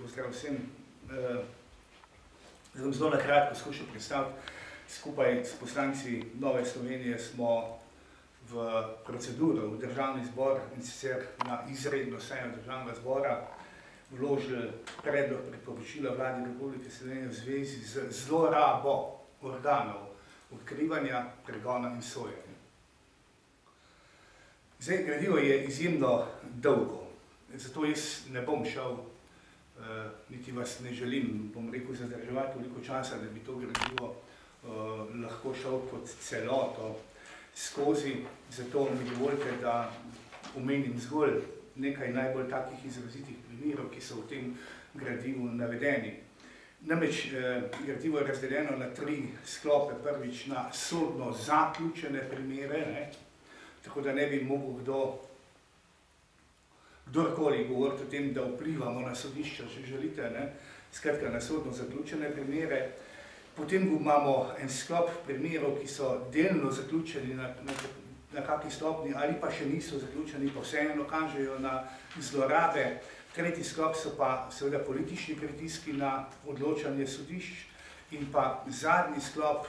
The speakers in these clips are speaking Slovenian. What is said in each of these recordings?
pozdrav vsem. Zdaj zelo na kratko skušal predstaviti. Skupaj s poslanci Nove Slovenije smo v proceduro v Državni zbor in sicer na izredno sejo Državnega zbora vložili predlog priporočila Vladi Republike Slovenije v zvezi z zlorabo organov odkrivanja, pregona in sojenja. Zdaj, gradivo je izjemno dolgo, zato jaz ne bom šel, niti vas ne želim, bom rekel, zadrževati toliko časa, da bi to gradivo lahko šel kot celoto skozi, zato mi dovolite, da omenim zgolj nekaj najbolj takih izrazitih primerov, ki so v tem gradivu navedeni. Namreč gradivo je razdeljeno na 3 sklope, prvič na sodno zaključene primere, tako da ne bi mogel kdorkoli govoriti o tem, da vplivamo na sodišča, če želite, skratka na sodno zaključene primere. Potem imamo en sklop primerov, ki so delno zaključeni na kakšni stopnji ali pa še niso zaključeni, pa vseeno kažejo na zlorabe. Tretji sklop so pa seveda politični pritiski na odločanje sodišč in pa zadnji sklop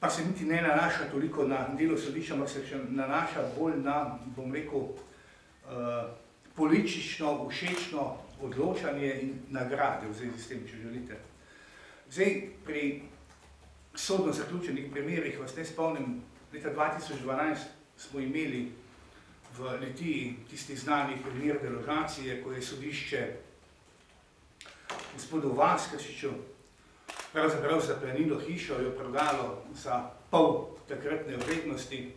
pa se niti ne nanaša toliko na delo sodišča, ampak se nanaša bolj na, bom rekel, politično, všečno odločanje in nagrade v zvezi s tem, če želite. Zdaj, pri sodno zaključenih primerih vas ne spomnim, leta 2012 smo imeli v Litiji tisti znani primer deložacije, ko je sodišče gospodu Vaskršiču pravzaprav zaplenilo hišo, jo prodalo za pol takratne vrednosti,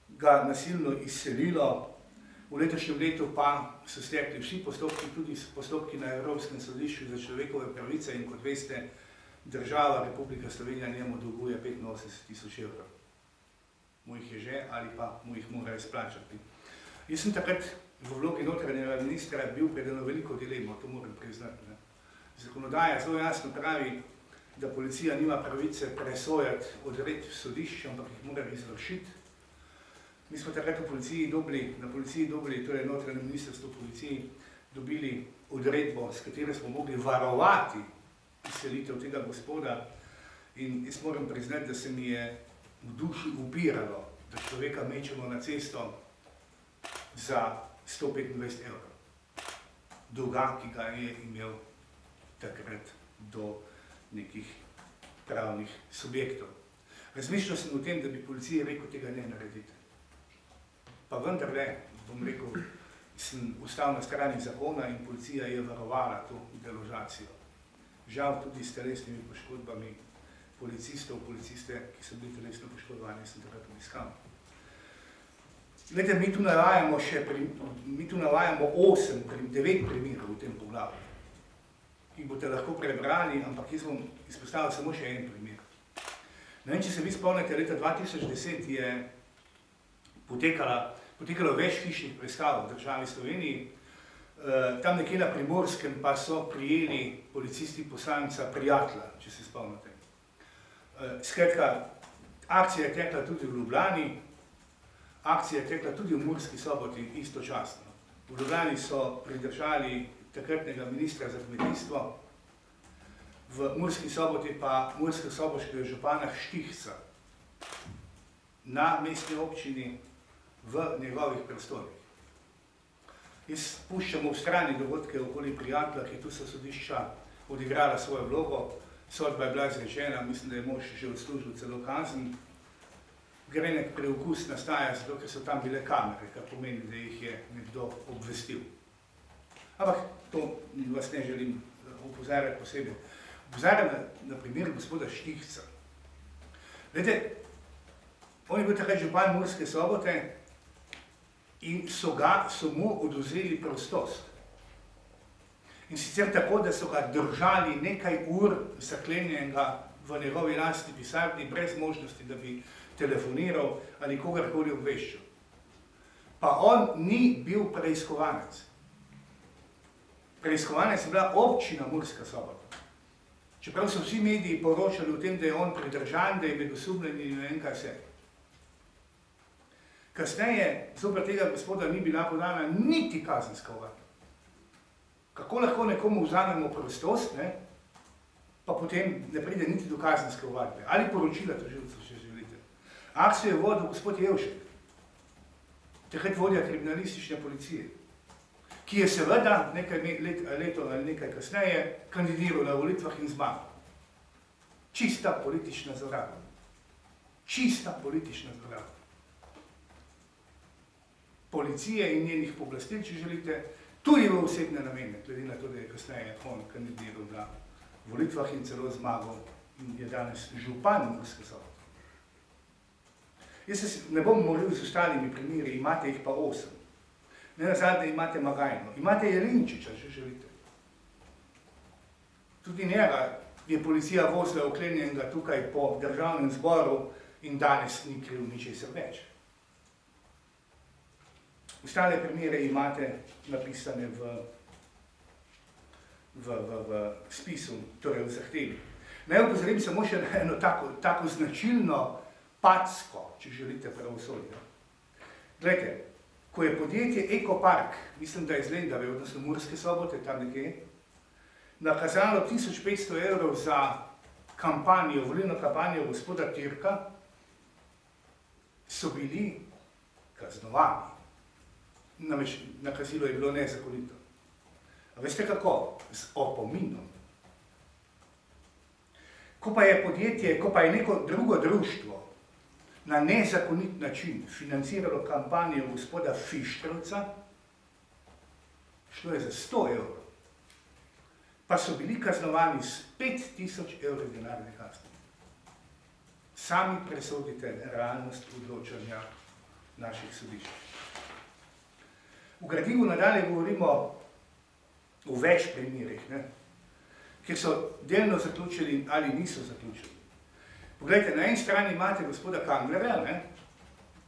ga nasilno izselilo. V letošnjem letu pa so stekli vsi postopki, tudi postopki na Evropskem sodišču za človekove pravice in kot veste, država Republika Slovenija njemu dolguje 85 000 evrov. Mu jih je že ali pa mu jih mora izplačati. Jaz sem takrat v vlogi notranjega ministra bil pred eno veliko dilemo, to moram priznati. Zakonodaja zelo jasno pravi, da policija nima pravice presojati odredb sodišča, ampak jih mora izvršiti. Mi smo takrat na policiji dobili, torej notranje ministrstvo policiji, dobili odredbo, s katero smo mogli varovati izselitev tega gospoda in jaz moram priznati, da se mi je v duši upiralo, da človeka mečemo na cesto za 125 evrov. Dolga, ki ga je imel takrat do nekih pravnih subjektov. Razmišljal sem o tem, da bi policiji rekel, tega ne naredite. Pa vendarle, bom rekel, sem ostal na strani zakona in policija je varovala to deložacijo. Žal tudi s telesnimi poškodbami policiste, ki so bili telesno poškodovani, sem takrat obiskal. Glede, mi tu navajamo 9 primerov v tem poglavju, ki boste lahko prebrali, ampak jaz bom izpostavil samo še en primer. Ne vem, če se vi spomnite, leta 2010 je potekalo več hišnih preiskav v državi Sloveniji. Tam nekje na Primorskem pa so prijeli policisti poslanca Prijatelja, če se spomnite. Skratka, akcija je tekla tudi v Ljubljani, akcija je tekla tudi v Murski Soboti istočasno. V Ljubljani so pridržali takratnega ministra za kmetijstvo, v Murski Soboti pa mursko-soboškega župana Štihca na mestni občini v njegovih prostorih. Jaz puščam ob strani dogodke okoli Prijatelja, ki tu so sodišča odigrala svojo vlogo, sodba je bila izrečena, mislim, da je mož že odslužil celo kazen. Grenek preokus nastaja zato, ker so tam bile kamere, kar pomeni, da jih je nekdo obvestil. Ampak to vas ne želim opozarjati posebej. Opozarjam na primer gospoda Štihca. Glede, on je bil takrat župan Murske Sobote in so mu odvzeli prostost. In sicer tako, da so ga držali nekaj ur zaklenjenega v njegovi lastni pisarni, brez možnosti, da bi telefoniral ali kogarkoli obveščal. Pa on ni bil preiskovanec. Preiskovanec je bila občina Murska Sobota. Čeprav so vsi mediji poročali o tem, da je on pridržan, da je med osumljeni in ne vem kaj vse. Kasneje, zoper tega gospoda ni bila podana niti kazenska ovadba. Kako lahko nekomu vzamemo prostost, ne, pa potem ne pride niti do kazenske ovadbe ali poročila tožilcev, če želite. Akcijo je vodil gospod Jevšek, takrat vodja kriminalistične policije, ki je seveda nekaj leto ali nekaj kasneje kandidiral na volitvah in zmagal. Čista politična zloraba. Čista politična zloraba. Policije in njenih pooblastil, če želite, tudi v osebne namene, glede na to, da je kasneje on kandidiral na volitvah in celo zmagal in je danes župan Murske Sobote. Jaz se ne bom moril z ostalimi primeri, imate jih pa 8. Ne nazadnje imate Magajno, imate Jelinčiča, če želite. Tudi njega je policija vozila oklenjenega tukaj po državnem zboru in danes ni kriv ničesar več. Ostale primere imate napisane v spisu, torej v zahtevi. Naj opozorim samo še na eno tako značilno packo, če želite, pravosodje. Glejte, ko je podjetje Ekopark, mislim, da je iz Lendave, odnosno Murske Sobote, tam nekje, nakazalo 1500 evrov za kampanjo, volilno kampanjo gospoda Tirka, so bili kaznovani. Namreč nakazilo je bilo nezakonito. A veste kako? Z opominom. Ko pa je neko drugo društvo na nezakonit način financiralo kampanjo gospoda Fištrovca, šlo je za 100 evrov, pa so bili kaznovani s 5000 evrov denarne kazni. Sami presodite realnost odločanja naših sodišč. V gradivu nadalje govorimo o več primerih, kjer so delno zaključili ali niso zaključili. Poglejte, na eni strani imate gospoda Kanglerja,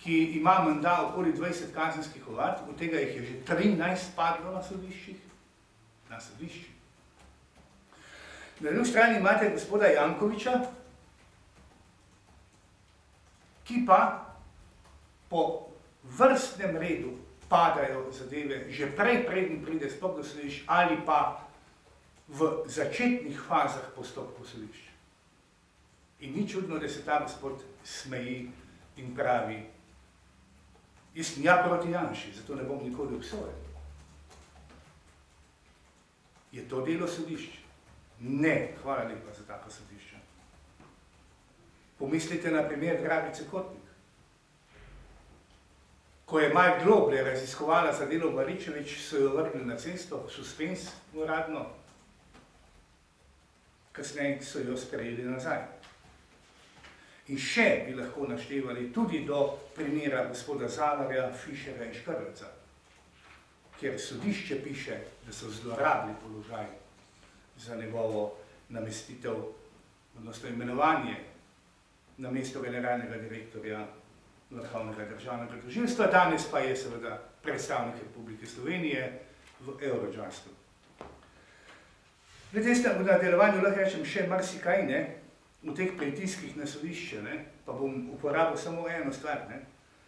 ki ima menda okoli 20 kazenskih ovadb, od tega jih je že 13 padlo na sodiščih. Na sodiščih. Na drugi strani imate gospoda Jankoviča, ki pa po vrstnem redu padajo zadeve že preden pride sploh do sodišč ali pa v začetnih fazah postopkov sodišč. In ni čudno, da se ta gospod smeji in pravi, jaz sem ja proti Janši, zato ne bom nikoli obsojen. Je to delo sodišč? Ne, hvala lepa za tako sodišče. Pomislite na primer Dragice Kotnik. Ko je Maj Globle raziskovala za delo Baričevič, so jo vrgli na cesto, suspens uradno, kasneje so jo sprejeli nazaj. In še bi lahko naštevali tudi do primera gospoda Zalarja, Fišerja in Škrleca, kjer sodišče piše, da so zlorabili položaj za njegovo namestitev, odnosno imenovanje na mesto generalnega direktorja Vrhovnega državnega tožilstva, danes pa je seveda predstavnik Republike Slovenije v Eurojustu. Glede ste v nadaljevanju lahko rečem še marsikaj, v teh pritiskih na sodišče, pa bom uporabil samo eno stvar.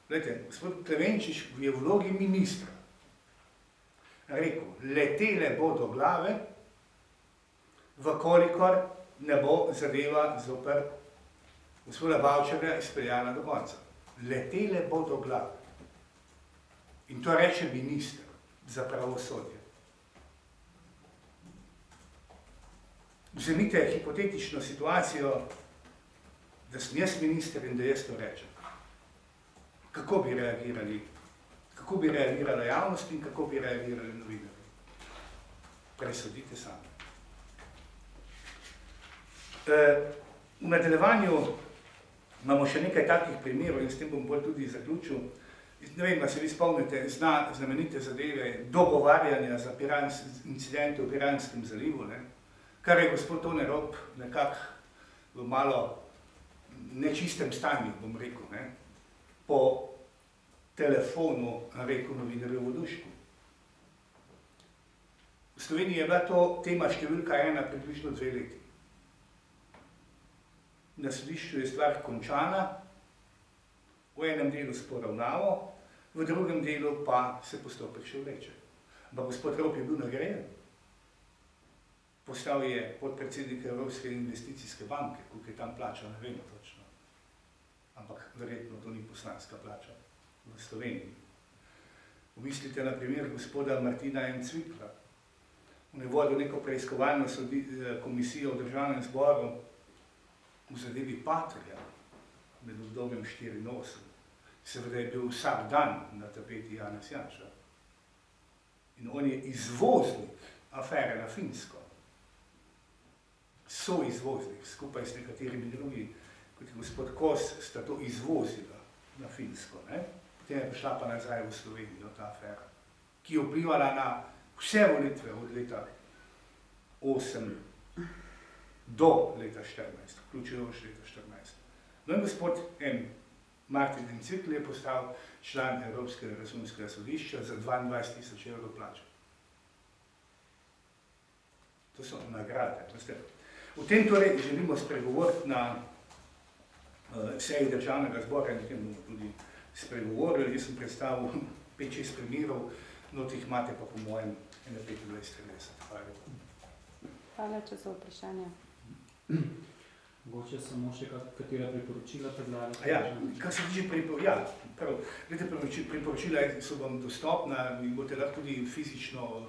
Glejte, gospod Klemenčič je v vlogi ministra rekel, letele bodo glave, vkolikor ne bo zadeva zoper gospoda Bavčarja izpeljana do konca. Letele bodo glave. In to reče minister za pravosodje. Vzemite hipotetično situacijo, da sem jaz minister in da jaz to rečem. Kako bi reagirali? Kako bi reagirala javnost in kako bi reagirali novinarji? Presodite sami. V nadaljevanju imamo še nekaj takih primerov in s tem bom bolj tudi zaključil. Ne vem, da se vi spomnite znamenite zadeve dogovarjanja za incidente v Piranskem zalivu, kar je gospod Tone Rop nekako v malo nečistem stanju, bom rekel, po telefonu rekel novinarju v Dušku. V Sloveniji je bila to tema številka 1 približno 2 leti. Na sodišču je stvar končana, v enem delu s poravnavo, v drugem delu pa se postopek še vleče. Ampak gospod Rop je bil nagrajen. postal je podpredsednik Evropske investicijske banke, koliko je tam plača, ne vemo točno. Ampak verjetno to ni poslanska plača v Sloveniji. Pomislite na primer gospoda Martina M. Cvikla. On je vodil neko preiskovalno komisijo v Državnem zboru v zadevi Patria med obdobjem 84. Seveda je bil vsak dan na tapeti Janez Janša. In on je izvoznik afere na Finsko. Soizvoznik, skupaj s nekaterimi drugi, kot je gospod Kos, sta to izvozila na Finsko. Ne? Potem je prišla pa nazaj v Slovenijo ta afera, ki je vplivala na vse volitve od leta 8 do leta 14, vključujoč leta 14. No in gospod Martin M. Cvikl je postal član Evropskega razumskega sodišča za 22.000 evrov plače. To so nagrade. O tem torej želimo spregovoriti na seji Državnega zbora in o tem bomo tudi spregovorili. Jaz sem predstavil 5-6 primerov, no tih imate pa po mojem 25-30. Hvala. Hvala, če so vprašanja. Mogoče samo še katera priporočila predlagati? Ja, kar se tiče priporočila so vam dostopna in boste lahko tudi fizično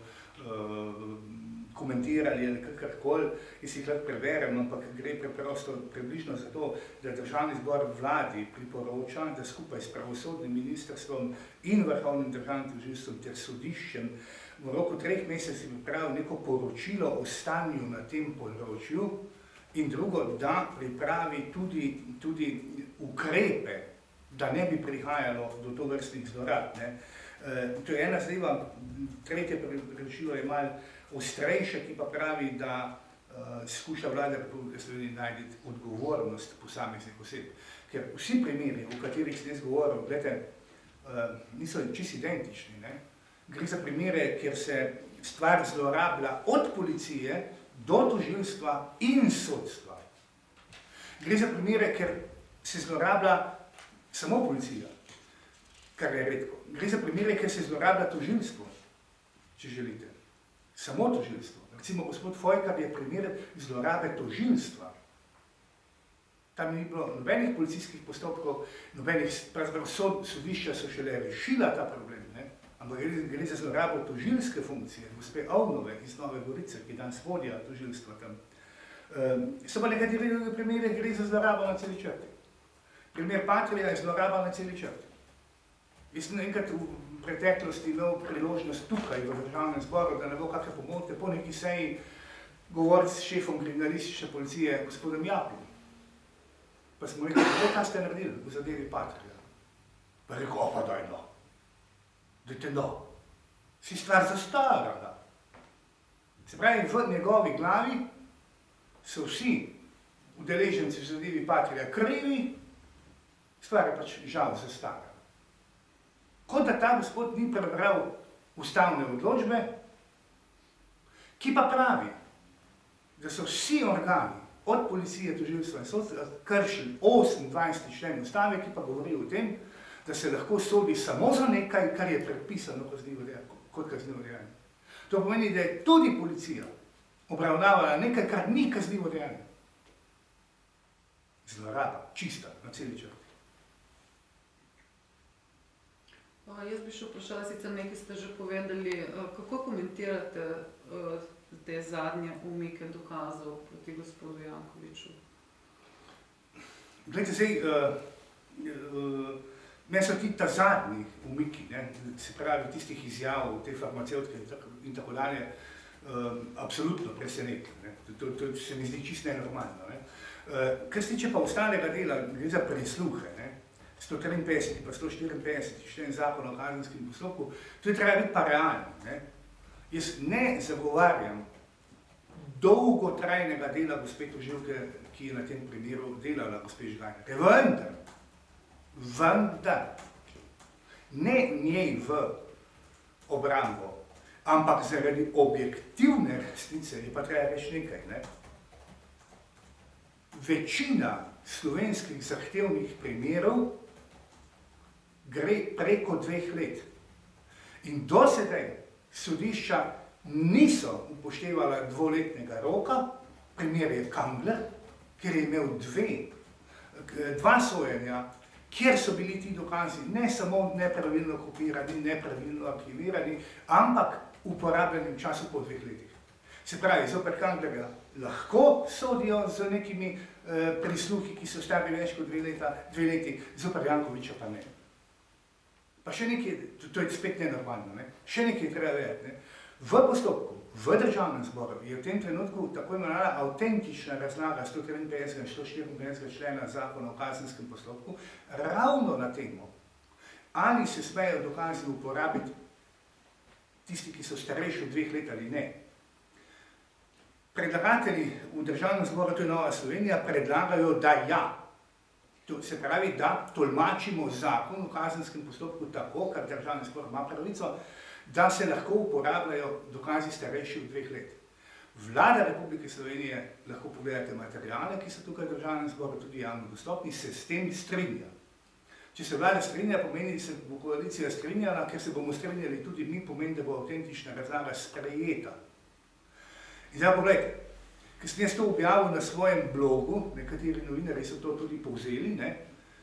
komentirali ali kakorkoli, jaz jih lahko preberem, ampak gre preprosto približno za to, da Državni zbor vladi priporoča, da skupaj s pravosodnim ministrstvom in Vrhovnim državnim tožilstvom ter sodiščem v roku 3 mesecev pripravi neko poročilo o stanju na tem področju in drugo, da pripravi tudi ukrepe, da ne bi prihajalo do tovrstnih zlorab. To je ena zadeva, tretje priporočilo je malo ostrejše, ki pa pravi, da skuša vlada Republike Slovenije najti odgovornost posameznih oseb. Ker vsi primeri, o katerih sem jaz govoril, niso čisto identični. Ne? Gre za primere, kjer se stvar zlorablja od policije do tožilstva in sodstva. Gre za primere, ker se zlorablja samo policija, kar je redko. Gre za primere, ker se zlorablja tožilstvo, če želite. Samo tožilstvo. Recimo gospod Fojkar je primer zlorabe tožilstva. Tam ni bilo nobenih policijskih postopkov, nobenih, pravzaprav sodišča so šele rešila ta problem, ne? Ampak gre za zlorabo tožilske funkcije, gospe Ovnove iz Nove Gorice, ki danes vodja tožilstva tam. So pa nekateri drugi primeri, gre za zlorabo na celi črti. Primer Patria je zloraba na celi črti. Jaz sem enkrat v preteklosti imel priložnost tukaj v Državnem zboru, da ne bo kakšne pomote, po neki seji govoriti s šefom kriminalistične policije, gospodom Japom. Pa smo rekli, kaj ste naredili v zadevi Patria? Pa rekel, pa daj no. Dajte no. Si stvar zastarala. Se pravi, v njegovi glavi so vsi udeleženci v zadevi Patria krivi, stvar je pač žal zastarala. Kot da ta gospod ni prebral ustavne odločbe, ki pa pravi, da so vsi organi, od policije, tožilstva in sodstva, kršili 28. člen ustave, ki pa govori o tem, da se lahko sodi samo za nekaj, kar je predpisano kot kaznivo dejanje. To pomeni, da je tudi policija obravnavala nekaj, kar ni kaznivo dejanje. Zloraba, čista, na celi črti. Jaz bi še vprašala, sicer nekaj ste že povedali, kako komentirate te zadnje umike dokazov proti gospodu Jankoviću? Glejte, meni so ti ta zadnji umiki, se pravi tistih izjav, te farmacevtke in tako dalje, absolutno presenetili. To se mi zdi čisto nenormalno. Kar se tiče pa ostalega dela, gre za prisluhe. 153 pa 154 člen zakona o kazenskem postopku, to je treba biti pa realno. Jaz ne zagovarjam dolgotrajnega dela gospe tožilke, ki je na tem primeru delala gospe Žgajner. Vendar, ne njej v obrambo, ampak zaradi objektivne resnice je pa treba reči nekaj. Večina slovenskih zahtevnih primerov gre preko 2 let. In do sedaj sodišča niso upoštevali dvoletnega roka, primer je Kangler, ker je imel dva sojenja, kjer so bili ti dokazi ne samo nepravilno kopirani, nepravilno arhivirani, ampak uporabljeni v času po 2 letih. Se pravi, zoper Kanglerja lahko sodijo z nekimi prisluhi, ki so stari več kot 2 leti, zoper Jankovića pa ne. Pa še nekaj, to je spet nenormalno, ne? Še nekaj treba vedeti. V postopku, v državnem zboru je v tem trenutku tako imenovana avtentična razlaga 153 in 154 člena zakona o kazenskem postopku ravno na temo, ali se smejo dokazi uporabiti tisti, ki so starejši od 2 let ali ne. Predlagatelji v državnem zboru, to je Nova Slovenija, predlagajo, da ja. To se pravi, da tolmačimo zakon o kazenskem postopku tako, ker državni zbor ima pravico, da se lahko uporabljajo dokazi starejši od 2 let. Vlada Republike Slovenije, lahko pogledate materijale, ki so tukaj v državnem zboru tudi javno dostopni, se s tem strinja. Če se vlada strinja, pomeni, da se bo koalicija strinjala, ker se bomo strinjali tudi mi, pomeni, da bo avtentična razlaga sprejeta. In zdaj pogledajte, ker sem jaz to objavil na svojem blogu, nekateri novinarji so to tudi povzeli, ne,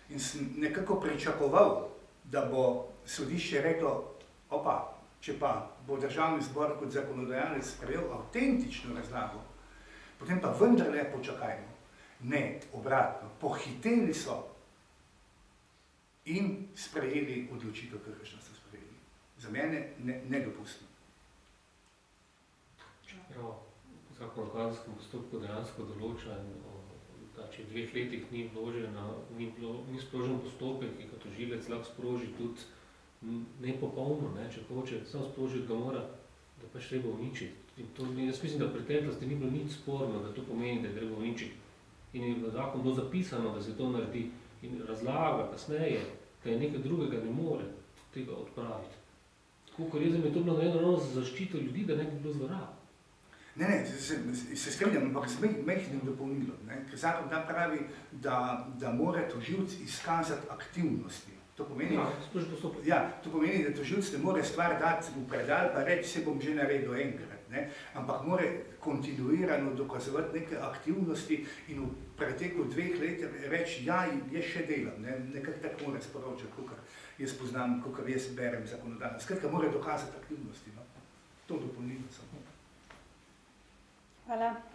in sem nekako pričakoval, da bo sodišče reklo, opa, če pa bo državni zbor kot zakonodajalec sprejel avtentično razlago, potem pa vendarle počakajmo. Ne, obratno, pohiteli so in sprejeli odločitev, kakršno so sprejeli. Za mene nedopustno. Zakon o kazenskem postopku dejansko določa, da če v 2 letih ni sprožen postopek, ki ga tožilec lahko sproži tudi nepopolno, če hoče, samo sprožiti ga mora, da pač treba uničiti. In to, jaz mislim, da v preteklosti ni bilo nič sporno, da to pomeni, da je treba uničiti. In je v zakonu bilo zapisano, da se to naredi in razlaga kasneje, da je nekaj drugega ne more tega odpraviti. Tako, ker jaz mi je to bilo narejeno za zaščito ljudi, da ne bi bilo zlorab. Ne, se strinjam, ampak z majhnim dopolnilom, ker zakon tam pravi, da mora tožilec izkazati aktivnosti. To pomeni, to pomeni, da tožilec ne more stvar dati v predal, pa reči, se bom že naredil enkrat, ampak mora kontinuirano dokazovati neke aktivnosti in v preteku 2 let reči, ja, jaz še delam, nekako tako mora sporočati, kakor jaz poznam, kakor jaz berem zakonodajo. Skratka, mora dokazati aktivnosti, to dopolnilo samo. Hvala.